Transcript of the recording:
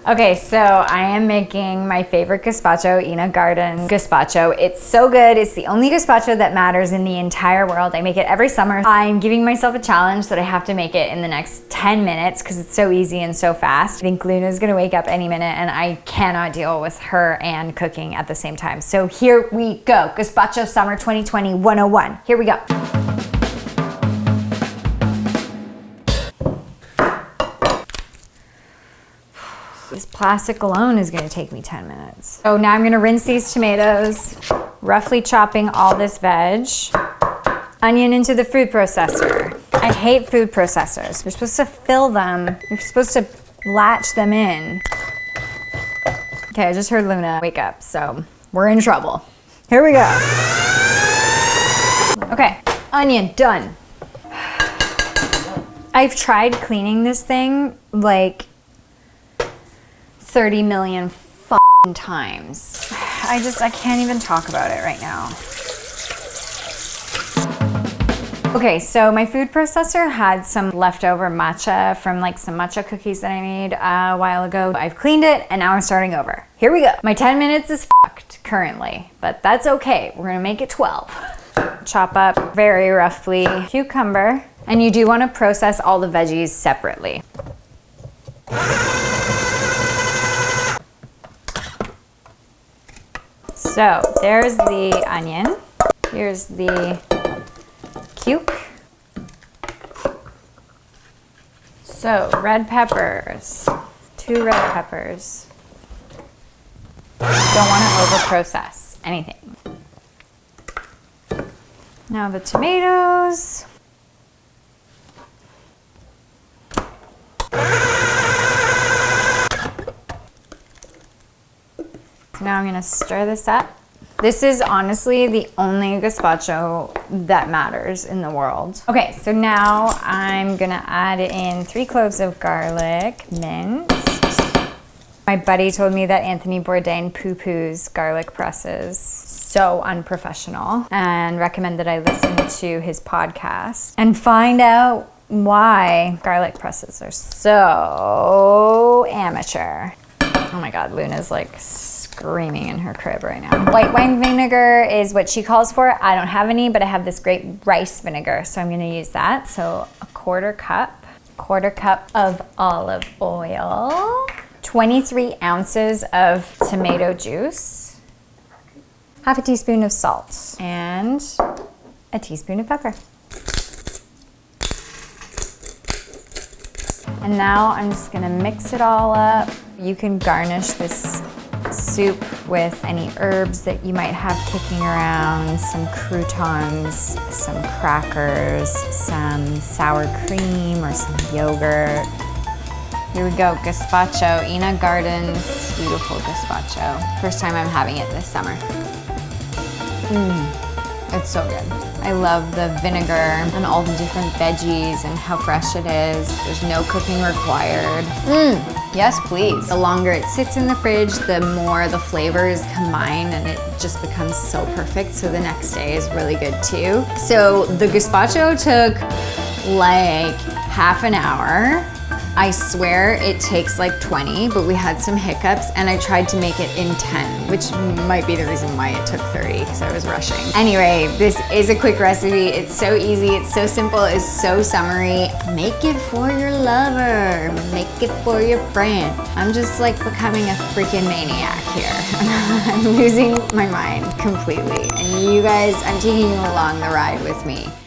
Okay, so I am making my favorite gazpacho, Ina Garten gazpacho. It's so good. It's the only gazpacho that matters in the entire world. I make it every summer. I'm giving myself a challenge that I have to make it in the next 10 minutes because it's so easy and so fast. I think Luna's gonna wake up any minute and I cannot deal with her and cooking at the same time. So here we go. Gazpacho Summer 2020 101. Here we go. This plastic alone is gonna take me 10 minutes. So now I'm gonna rinse these tomatoes, roughly chopping all this veg. Onion into the food processor. I hate food processors. You're supposed to fill them. You're supposed to latch them in. Okay, I just heard Luna wake up, so we're in trouble. Here we go. Okay, onion, done. I've tried cleaning this thing like 30 million f***ing times. I can't even talk about it right now. Okay, so my food processor had some leftover matcha from like some matcha cookies that I made a while ago. I've cleaned it and now I'm starting over. Here we go. My 10 minutes is fucked currently, but that's okay. We're gonna make it 12. Chop up very roughly cucumber, and you do wanna process all the veggies separately. So there's the onion, here's the cuke. So red peppers, 2 red peppers. Don't want to over-process anything. Now the tomatoes. Now I'm gonna stir this up. This is honestly the only gazpacho that matters in the world. Okay, so now I'm gonna add in 3 cloves of garlic, minced. My buddy told me that Anthony Bourdain poo-poos garlic presses. So unprofessional, and recommend that I listen to his podcast and find out why garlic presses are so amateur. Oh my God, Luna's like screaming in her crib right now. White wine vinegar is what she calls for. I don't have any, but I have this great rice vinegar, so I'm gonna use that. So a quarter cup of olive oil, 23 ounces of tomato juice, half a teaspoon of salt, and a teaspoon of pepper. And now I'm just gonna mix it all up. You can garnish this soup with any herbs that you might have kicking around, some croutons, some crackers, some sour cream or some yogurt. Here we go, gazpacho, Ina Garten's beautiful gazpacho. First time I'm having it this summer. It's so good. I love the vinegar and all the different veggies and how fresh it is. There's no cooking required. Yes, please. The longer it sits in the fridge, the more the flavors combine and it just becomes so perfect. So the next day is really good too. So the gazpacho took like half an hour. I swear it takes like 20, but we had some hiccups and I tried to make it in 10, which might be the reason why it took 30 because I was rushing. Anyway, this is a quick recipe. It's so easy, it's so simple, it's so summery. Make it for your lover, make it for your friend. I'm just like becoming a freaking maniac here. I'm losing my mind completely. And you guys, I'm taking you along the ride with me.